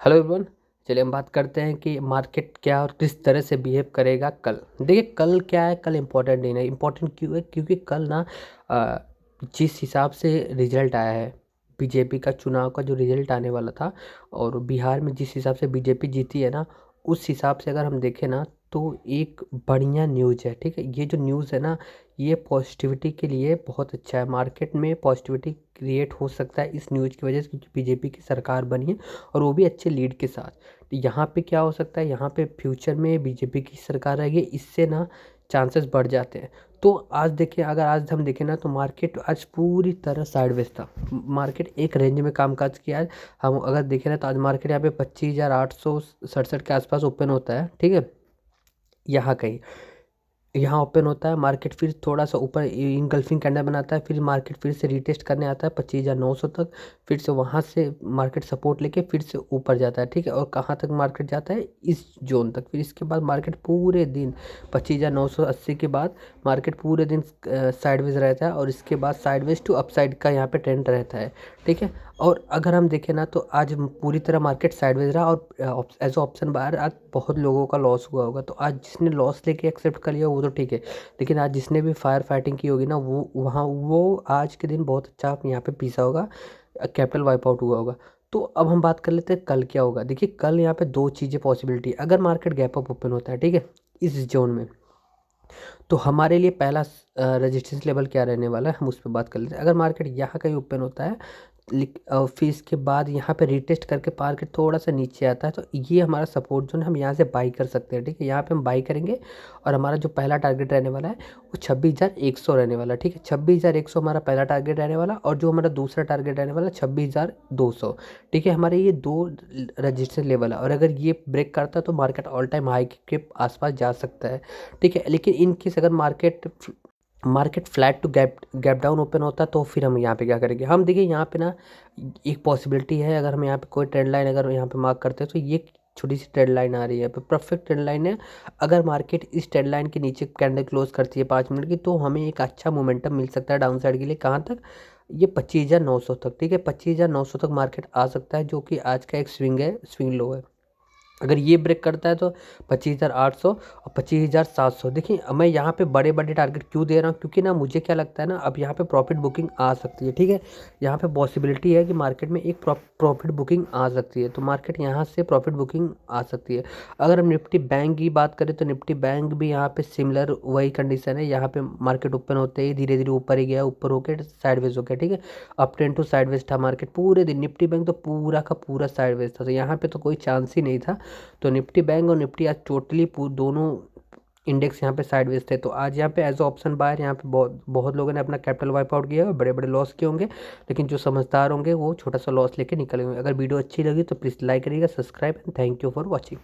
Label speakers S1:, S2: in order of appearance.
S1: Hello everyone. चलिए हम बात करते हैं कि मार्केट क्या और किस तरह से बिहेव करेगा कल। देखिए कल क्या है, कल इम्पोर्टेंट दिन है। इम्पोर्टेंट क्यों है? क्योंकि कल ना अ, जिस हिसाब से रिजल्ट आया है बीजेपी का, चुनाव का जो रिजल्ट आने वाला था और बिहार में जिस हिसाब से बीजेपी जीती है ना, उस हिसाब से अगर हम देखें ना तो एक बढ़िया न्यूज़ है। ठीक है, ये जो न्यूज़ है ना, ये पॉजिटिविटी के लिए बहुत अच्छा है। मार्केट में पॉजिटिविटी क्रिएट हो सकता है इस न्यूज़ की वजह से, क्योंकि बीजेपी की सरकार बनी है और वो भी अच्छे लीड के साथ। तो यहाँ पे क्या हो सकता है, यहाँ पे फ्यूचर में बीजेपी की सरकार रहेगी, इससे ना चांसेस बढ़ जाते हैं। तो आज देखिए, अगर आज हम देखें ना तो मार्केट आज पूरी तरह साइडवेज था। मार्केट एक रेंज में कामकाज किया है। हम अगर देखें ना तो आज मार्केट यहाँ पे 25,867 के आसपास ओपन होता है। ठीक है, यहाँ कहीं यहाँ ओपन होता है मार्केट, फिर थोड़ा सा ऊपर इनगल्फिंग कैंडल बनाता है, फिर मार्केट फिर से रीटेस्ट करने आता है 25,900 तक। फिर से वहाँ से मार्केट सपोर्ट लेके फिर से ऊपर जाता है। ठीक है, और कहाँ तक मार्केट जाता है? इस जोन तक। फिर इसके बाद मार्केट पूरे दिन 25,980 के बाद मार्केट पूरे दिन साइडवेज रहता है और इसके बाद साइडवेज टू अपसाइड का यहाँ पे ट्रेंड रहता है। ठीक है, और अगर हम देखें ना तो आज पूरी तरह मार्केट साइडवेज रहा और एज ऑप्शन बायर आज बहुत लोगों का लॉस हुआ होगा। तो आज जिसने लॉस लेके एक्सेप्ट कर लिया वो तो ठीक है, लेकिन आज जिसने भी फायर फाइटिंग की होगी ना वो आज के दिन बहुत अच्छा यहाँ पे पीसा होगा, कैपिटल वाइप आउट हुआ होगा। तो अब हम बात कर लेते हैं कल क्या होगा। देखिए कल यहाँ पे दो चीज़ें पॉसिबिलिटी है। अगर मार्केट गैप अप ओपन होता है, ठीक है, इस जोन में, तो हमारे लिए पहला रेजिस्टेंस लेवल क्या रहने वाला है, हम उस पर बात कर लेते हैं। अगर मार्केट यहाँ कहीं ओपन होता है फिर इसके बाद यहाँ पे रिटेस्ट करके मार्केट थोड़ा सा नीचे आता है, तो ये हमारा सपोर्ट जोन है, हम यहाँ से बाई कर सकते हैं। ठीक है, यहाँ पे हम बाई करेंगे और हमारा जो पहला टारगेट रहने वाला है वो 26,100 रहने वाला है। ठीक है, 26,100 हमारा पहला टारगेट रहने वाला, और जो हमारा दूसरा टारगेट रहने वाला 26,200। ठीक है, हमारे ये दो रजिस्टर लेवल है, और अगर ये ब्रेक करता है तो मार्केट ऑल टाइम हाई के आसपास जा सकता है। ठीक है, लेकिन इन केस अगर market flat to gap gap down open होता है तो फिर हम यहाँ पे क्या करेंगे? हम देखिए यहाँ पे ना एक पॉसिबिलिटी है, अगर हम यहाँ पे कोई ट्रेंड लाइन अगर यहाँ पे मार्क करते हैं तो ये छोटी सी ट्रेंड लाइन आ रही है, परफेक्ट ट्रेंड लाइन है। अगर मार्केट इस ट्रेंड लाइन के नीचे कैंडल क्लोज करती है 5 मिनट की, तो हमें एक अच्छा मोमेंटम मिल सकता है डाउन साइड के लिए। कहाँ तक? ये 25,900 तक। ठीक है, 25,900 तक मार्केट आ सकता है, जो कि आज का एक स्विंग है, स्विंग लो है। अगर ये ब्रेक करता है तो 25,800 और 25,700। देखिए मैं यहाँ पे बड़े बड़े टारगेट क्यों दे रहा हूँ, क्योंकि ना मुझे क्या लगता है ना, अब यहाँ पे प्रॉफिट बुकिंग आ सकती है। ठीक है, यहाँ पे पॉसिबिलिटी है कि मार्केट में एक प्रॉफिट बुकिंग आ सकती है, तो मार्केट यहाँ से प्रॉफिट बुकिंग आ सकती है। अगर हम निफ्टी बैंक की बात करें तो निफ्टी बैंक भी यहाँ पे सिमिलर वही कंडीशन है। यहाँ पे मार्केट ओपन होते ही धीरे धीरे ऊपर ही गया, ऊपर होके साइडवेज हो गया। ठीक है, अप ट्रेंड टू साइडवेज था मार्केट पूरे दिन। निफ्टी बैंक तो पूरा का पूरा साइडवेज था, तो यहाँ पे तो कोई चांस ही नहीं था। तो निफ्टी बैंक और निफ्टी आज टोटली दोनों इंडेक्स यहाँ पे साइडवेज थे। तो आज यहाँ पे एज ऑप्शन बायर यहाँ पे बहुत बहुत लोगों ने अपना कैपिटल वाइप आउट किया है, बड़े बड़े लॉस किए होंगे, लेकिन जो समझदार होंगे वो छोटा सा लॉस लेके निकले होंगे। अगर वीडियो अच्छी लगी तो प्लीज़ लाइक करिएगा, subscribe, and thank you for watching.